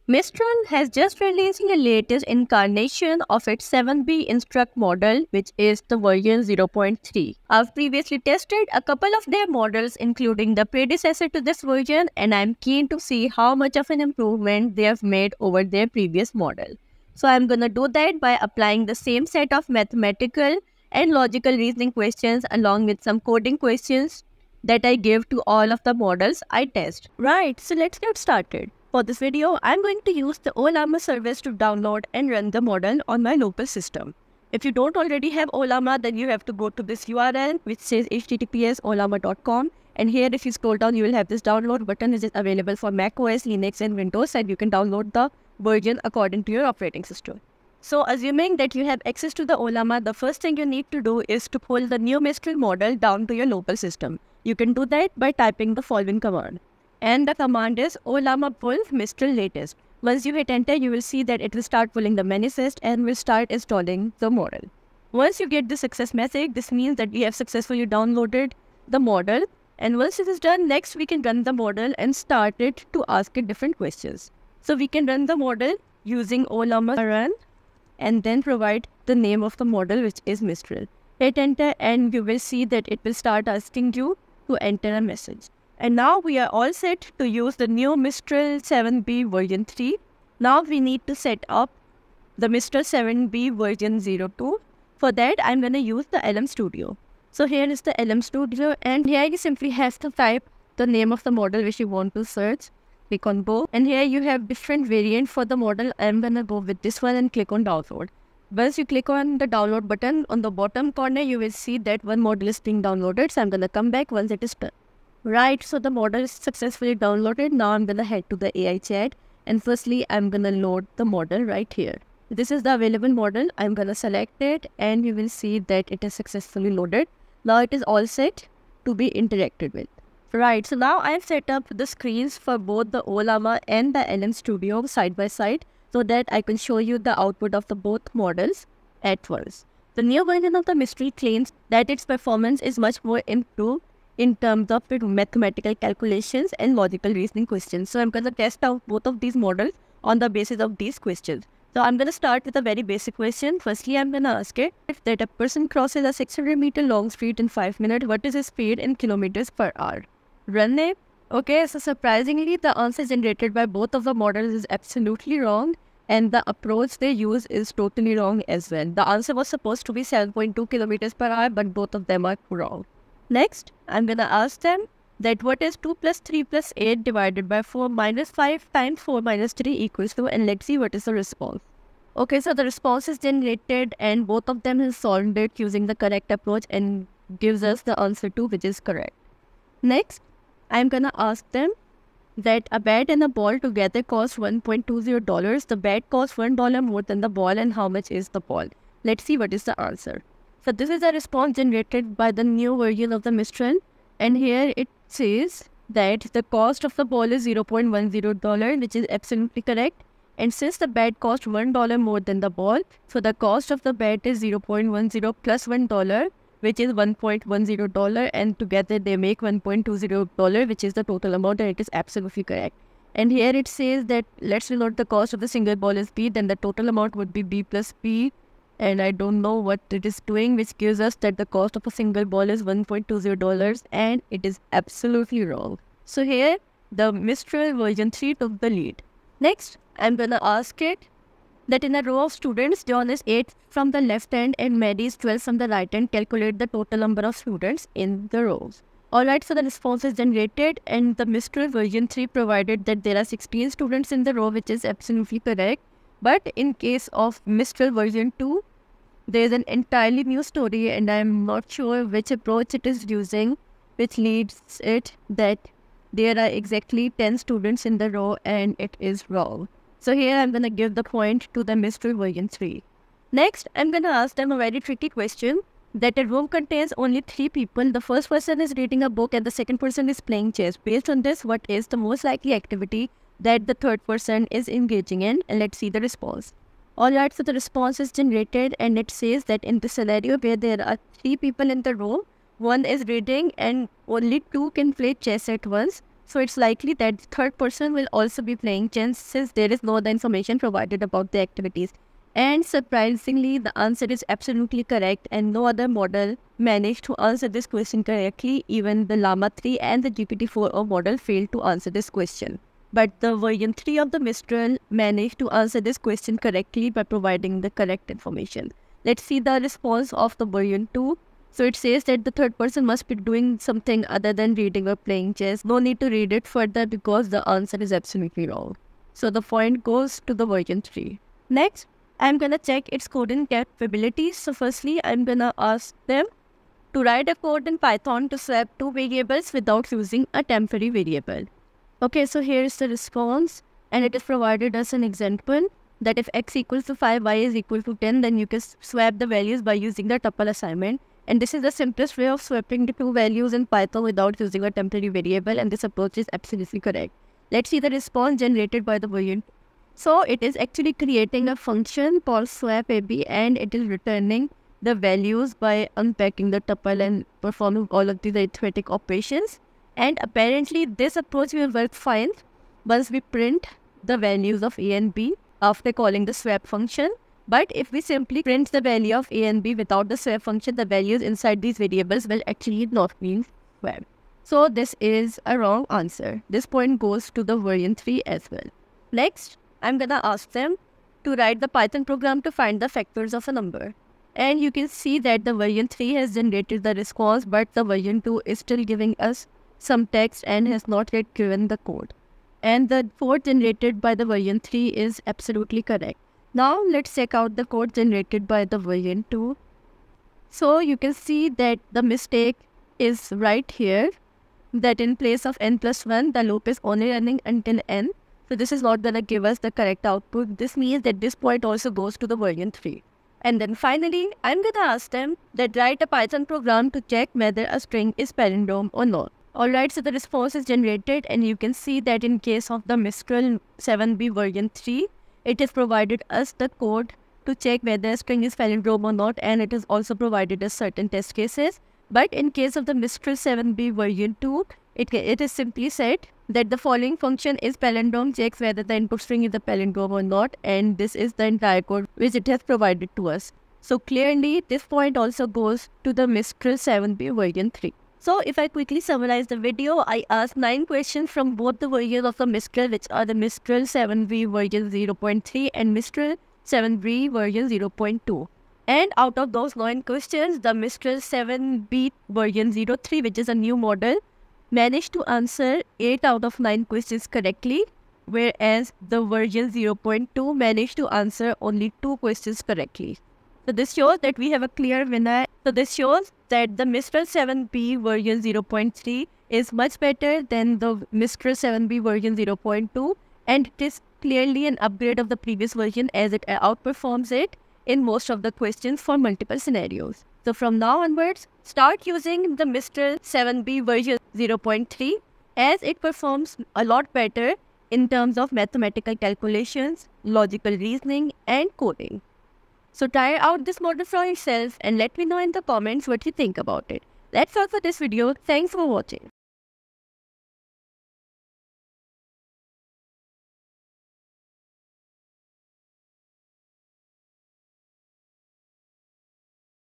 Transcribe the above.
Mistral has just released the latest incarnation of its 7B Instruct model, which is the version 0.3. I've previously tested a couple of their models, including the predecessor to this version, and I'm keen to see how much of an improvement they have made over their previous model. So I'm gonna do that by applying the same set of mathematical and logical reasoning questions along with some coding questions that I give to all of the models I test. Right, so let's get started. For this video, I'm going to use the Ollama service to download and run the model on my local system. If you don't already have Ollama, then you have to go to this URL which says https://ollama.com, and here if you scroll down, you will have this download button which is available for macOS, Linux and Windows, and you can download the version according to your operating system. So assuming that you have access to the Ollama, the first thing you need to do is to pull the new Mistral model down to your local system. You can do that by typing the following command. And the command is Ollama pull Mistral latest. Once you hit enter, you will see that it will start pulling the manifest and will start installing the model. Once you get the success message, this means that we have successfully downloaded the model. And once it is done, next we can run the model and start it to ask it different questions. So we can run the model using Ollama run and then provide the name of the model, which is Mistral. Hit enter and you will see that it will start asking you to enter a message. And now we are all set to use the new Mistral 7B version 3. Now we need to set up the Mistral 7B version 02. For that, I'm going to use the LM Studio. So here is the LM Studio, and here you simply have to type the name of the model which you want to search. Click on go, and here you have different variant for the model. I'm going to go with this one and click on download. Once you click on the download button, on the bottom corner, you will see that one model is being downloaded. So I'm going to come back once it is done. Right, so the model is successfully downloaded. Now I'm going to head to the AI chat, and firstly, I'm going to load the model right here. This is the available model. I'm going to select it, and you will see that it is successfully loaded. Now it is all set to be interacted with. Right, so now I've set up the screens for both the Ollama and the LM Studio side by side so that I can show you the output of the both models at once. The new version of the Mistral claims that its performance is much more improved in terms of mathematical calculations and logical reasoning questions. So I'm going to test out both of these models on the basis of these questions. So I'm going to start with a very basic question. Firstly, I'm going to ask it, if that a person crosses a 600-meter long street in 5 minutes, what is his speed in kilometers per hour? Run it. Okay, so surprisingly, the answer generated by both of the models is absolutely wrong, and the approach they use is totally wrong as well. The answer was supposed to be 7.2 kilometers per hour, but both of them are wrong. Next, I'm going to ask them that what is 2 plus 3 plus 8 divided by 4 minus 5 times 4 minus 3 equals to, and let's see what is the response. Okay, so the response is generated and both of them have solved it using the correct approach and gives us the answer 2, which is correct. Next, I'm going to ask them that a bat and a ball together cost $1.20. The bat costs $1 more than the ball, and how much is the ball? Let's see what is the answer. So this is a response generated by the new version of the Mistral, and here it says that the cost of the ball is $0.10, which is absolutely correct. And since the bat cost $1 more than the ball, so the cost of the bat is $0.10 plus $1, which is $1.10, and together they make $1.20, which is the total amount, and it is absolutely correct. And here it says that let's denote the cost of the single ball is B, then the total amount would be B plus B. And I don't know what it is doing, which gives us that the cost of a single ball is $1.20, and it is absolutely wrong. So here, the Mistral version 3 took the lead. Next, I'm going to ask it that in a row of students, John is 8 from the left hand and Mary is 12 from the right hand. Calculate the total number of students in the rows. Alright, so the response is generated, and the Mistral version 3 provided that there are 16 students in the row, which is absolutely correct. But in case of Mistral version 2, there is an entirely new story, and I am not sure which approach it is using, which leads it that there are exactly 10 students in the row, and it is wrong. So here I'm going to give the point to the Mistral version 3. Next, I'm going to ask them a very tricky question, that a room contains only 3 people. The first person is reading a book and the second person is playing chess. Based on this, what is the most likely activity that the third person is engaging in? And let's see the response. Alright, so the response is generated, and it says that in the scenario where there are 3 people in the room, one is reading and only 2 can play chess at once, So it's likely that the third person will also be playing chess since there is no other information provided about the activities. And surprisingly, the answer is absolutely correct and no other model managed to answer this question correctly. Even the Llama 3 and the GPT-4o model failed to answer this question. But the version 3 of the Mistral managed to answer this question correctly by providing the correct information. Let's see the response of the version 2. So it says that the third person must be doing something other than reading or playing chess. No need to read it further because the answer is absolutely wrong. So the point goes to the version 3. Next, I'm gonna check its coding capabilities. So firstly, I'm gonna ask them to write a code in Python to swap two variables without using a temporary variable. Okay, so here is the response, and it is provided as an example that if x equals to 5, y is equal to 10, then you can swap the values by using the tuple assignment. And this is the simplest way of swapping the two values in Python without using a temporary variable, and this approach is absolutely correct. Let's see the response generated by the version. So it is actually creating a function called swap_ab, and it is returning the values by unpacking the tuple and performing all of these arithmetic operations. And apparently this approach will work fine once we print the values of a and b after calling the swap function. But if we simply print the value of a and b without the swap function, the values inside these variables will actually not be swapped. So this is a wrong answer. This point goes to the version 3 as well. Next, I'm gonna ask them to write the Python program to find the factors of a number. And you can see that the version 3 has generated the response, but the version 2 is still giving us some text and has not yet given the code. And the code generated by the version 3 is absolutely correct. Now let's check out the code generated by the version 2. So you can see that the mistake is right here, that in place of n+1, the loop is only running until n. So this is not going to give us the correct output. This means that this point also goes to the version 3. And then finally, I'm going to ask them that write a Python program to check whether a string is palindrome or not. Alright, so the response is generated, and you can see that in case of the Mistral 7b version 3, it has provided us the code to check whether a string is palindrome or not, and it is also provided us certain test cases. But in case of the Mistral 7b version 2, it is simply said that the following function is palindrome, checks whether the input string is a palindrome or not, and this is the entire code which it has provided to us. So clearly, this point also goes to the Mistral 7b version 3. So if I quickly summarize the video, I asked 9 questions from both the versions of the Mistral, which are the Mistral 7b version 0.3 and Mistral 7b version 0.2. And out of those 9 questions, the Mistral 7b version 03, which is a new model, managed to answer 8 out of 9 questions correctly, whereas the version 0.2 managed to answer only 2 questions correctly. So this shows that we have a clear winner. So this shows that the Mistral 7b version 0.3 is much better than the Mistral 7b version 0.2, and it is clearly an upgrade of the previous version as it outperforms it in most of the questions for multiple scenarios. So from now onwards, start using the Mistral 7b version 0.3 as it performs a lot better in terms of mathematical calculations, logical reasoning, and coding. So try out this model for yourself and let me know in the comments what you think about it. That's all for this video. Thanks for watching.